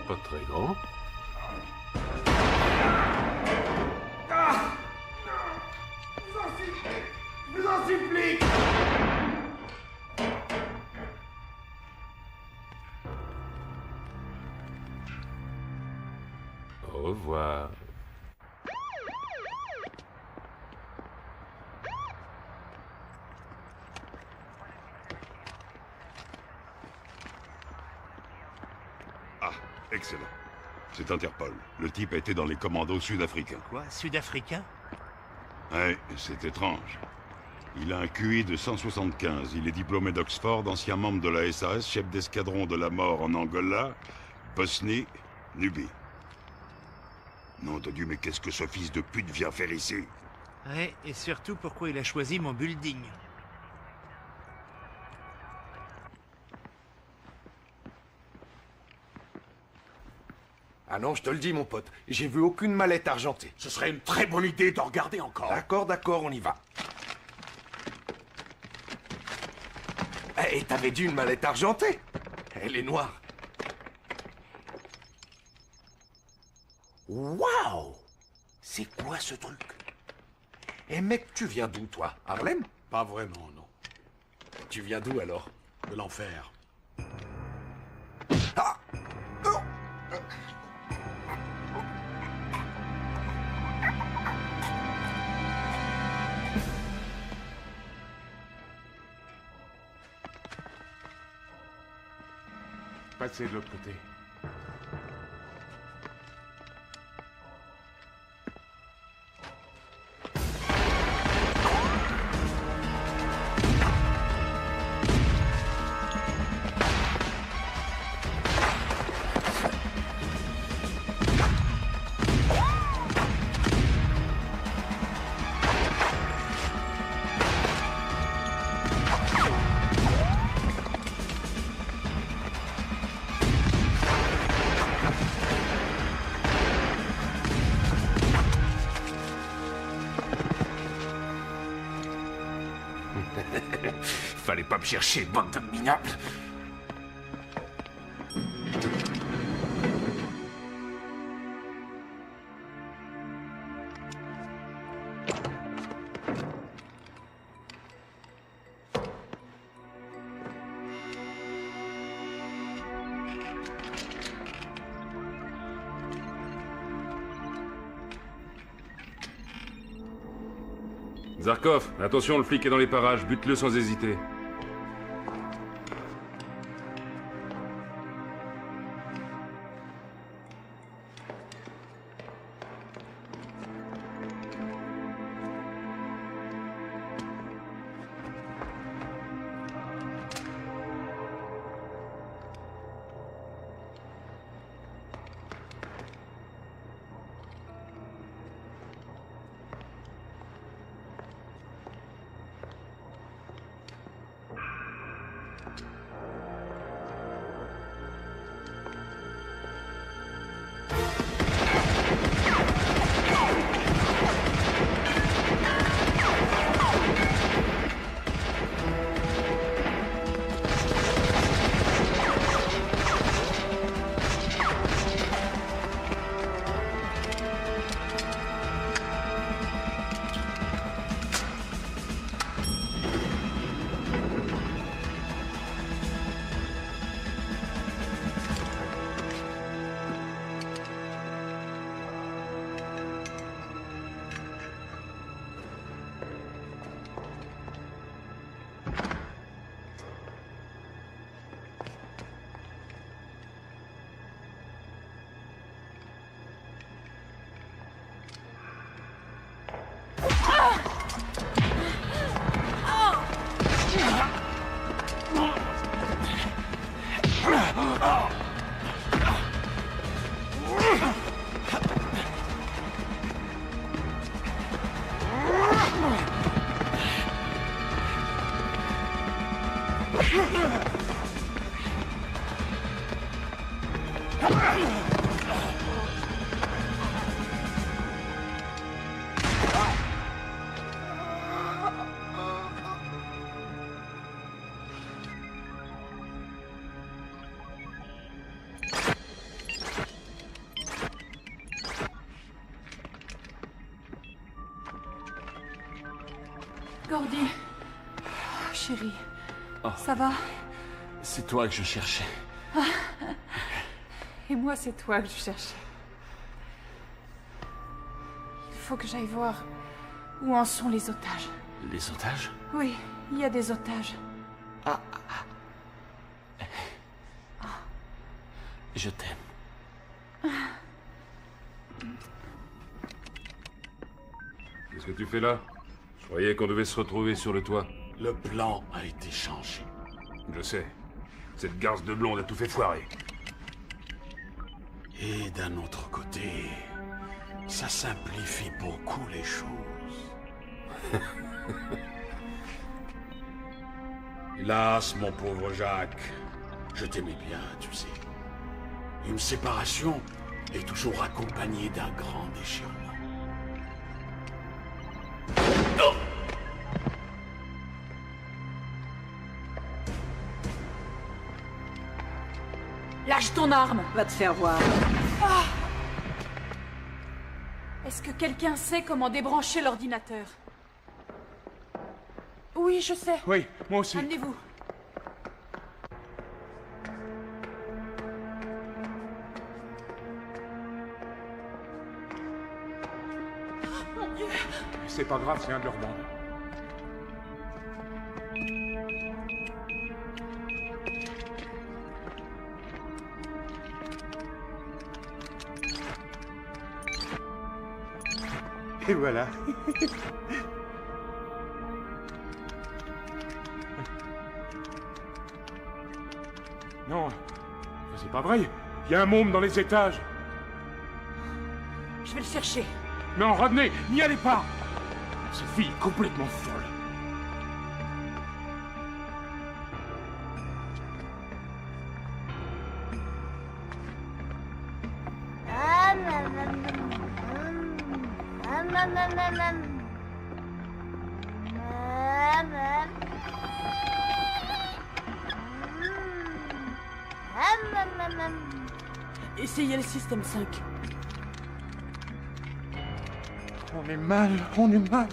Pas très grand. Je vous en supplie! Au revoir. Ah, excellent. C'est Interpol. Le type a été dans les commandos sud-africains. Quoi? Sud-africain? Ouais, c'est étrange. Il a un QI de 175. Il est diplômé d'Oxford, ancien membre de la SAS, chef d'escadron de la mort en Angola, Bosnie, Nubie. Nom de Dieu, mais qu'est-ce que ce fils de pute vient faire ici? Ouais, et surtout pourquoi il a choisi mon building. Ah non, je te le dis, mon pote, j'ai vu aucune mallette argentée. Ce serait une très bonne idée de regarder encore. D'accord, on y va. Eh, t'avais dit une mallette argentée? Elle est noire. Waouh! C'est quoi ce truc? Eh mec, tu viens d'où, toi? Harlem? Pas vraiment, non. Tu viens d'où, alors? De l'enfer. Ah! Oh! Passez de l'autre côté. Fallait pas me chercher, bande de minables. Zarkov, attention, le flic est dans les parages, bute-le sans hésiter. Gordy. Chérie. Oh. Ça va? C'est toi que je cherchais. Et moi, c'est toi que je cherchais. Il faut que j'aille voir où en sont les otages. Les otages? Oui, il y a des otages. Je t'aime. Qu'est-ce que tu fais là? Je croyais qu'on devait se retrouver sur le toit. Le plan a été changé. Je sais. Cette garce de blonde a tout fait foirer. Et d'un autre côté, ça simplifie beaucoup les choses. Hélas, mon pauvre Jacques, je t'aimais bien, tu sais. Une séparation est toujours accompagnée d'un grand déchirement. Lâche ton arme! Va te faire voir. Ah! Est-ce que quelqu'un sait comment débrancher l'ordinateur? Oui, je sais. Oui, moi aussi. Amenez-vous. Mon Dieu! C'est pas grave, c'est un de leurs bandes. Et voilà. Non, c'est pas vrai. Il y a un môme dans les étages. Je vais le chercher. Non, Rodney, n'y allez pas. Cette fille est complètement folle. Essayez le système 5. On est mal, on est mal.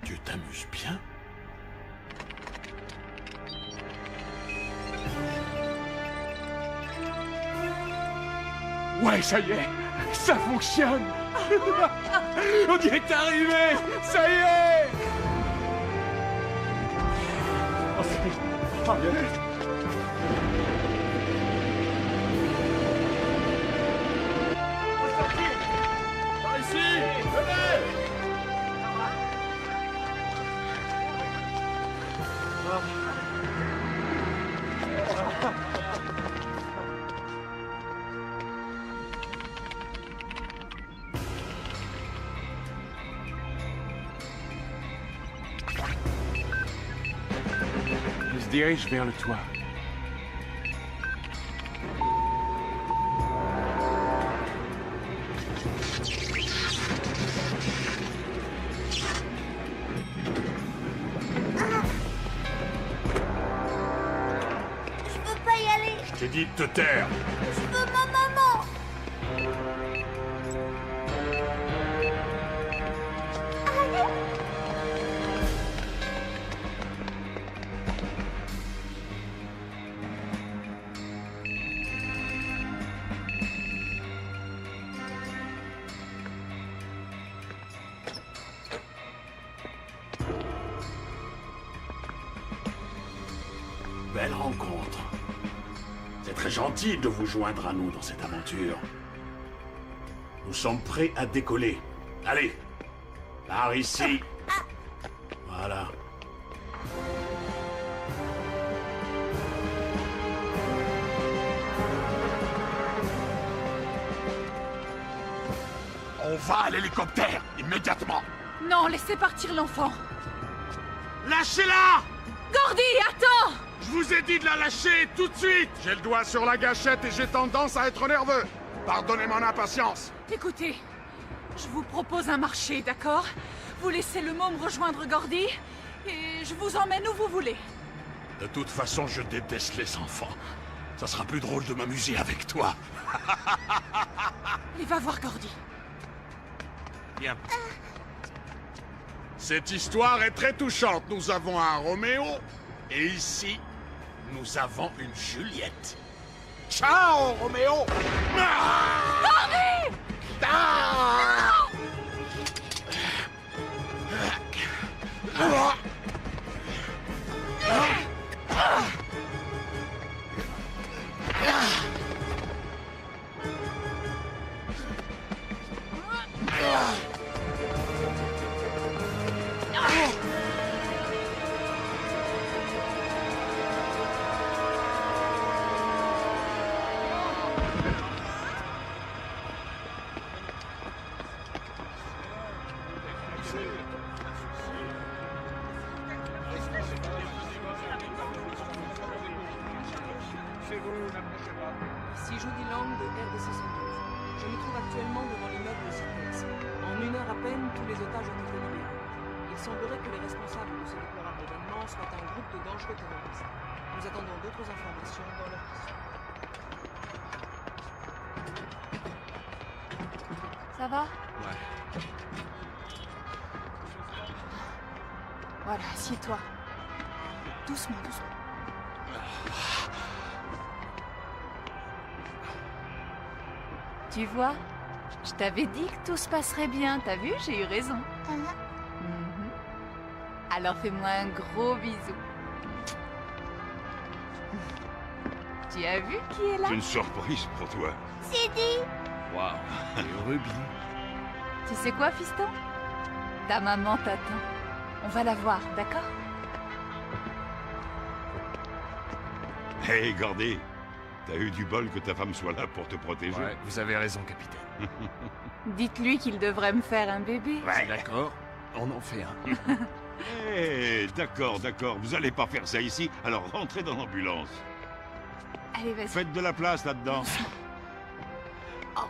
Tu t'amuses bien? Ouais, ça y est, ça fonctionne. On y est arrivé, ça y est. Oh, c'est... Oh, Par ici, venez. Il se dirige vers le toit. Je peux pas y aller. Je t'ai dit de te taire. Je veux ma maman. Belle rencontre. C'est très gentil de vous joindre à nous dans cette aventure. Nous sommes prêts à décoller. Allez, par ici. Voilà. On va à l'hélicoptère, immédiatement. Non, laissez partir l'enfant. Lâchez-la! Gordy, attends! Je vous ai dit de la lâcher tout de suite. J'ai le doigt sur la gâchette et j'ai tendance à être nerveux. Pardonnez mon impatience. Écoutez, je vous propose un marché, d'accord? Vous laissez le môme rejoindre Gordy, et je vous emmène où vous voulez. De toute façon, je déteste les enfants. Ça sera plus drôle de m'amuser avec toi. Allez, va voir Gordy. Bien. Cette histoire est très touchante. Nous avons un Roméo, et ici, nous avons une Juliette. Ciao, Roméo! Gordy! Ici Judy Lang de RDC 112. Je me trouve actuellement devant l'immeuble Citex. En 1 heure à peine, tous les otages ont été libérés. Il semblerait que les responsables de ce déplorable événement soient un groupe de dangereux terroristes. Nous attendons d'autres informations dans leur question. Ça va? Ouais. Voilà, assieds-toi. Doucement, doucement. Tu vois, je t'avais dit que tout se passerait bien, t'as vu, j'ai eu raison. Mhm. Alors fais-moi un gros bisou. Tu as vu qui est là? C'est une surprise pour toi. Sidi! Waouh, et Ruby. Tu sais quoi, fiston? Ta maman t'attend. On va la voir, d'accord? Hey, Gordy, t'as eu du bol que ta femme soit là pour te protéger. Ouais, vous avez raison, capitaine. Dites-lui qu'il devrait me faire un bébé. Ouais. D'accord, on en fait un. Eh, d'accord, d'accord. Vous allez pas faire ça ici, alors rentrez dans l'ambulance. Allez, vas-y. Faites de la place là-dedans. Oh.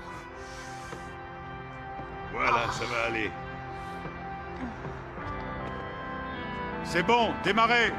Voilà, ça va aller. C'est bon, démarrez.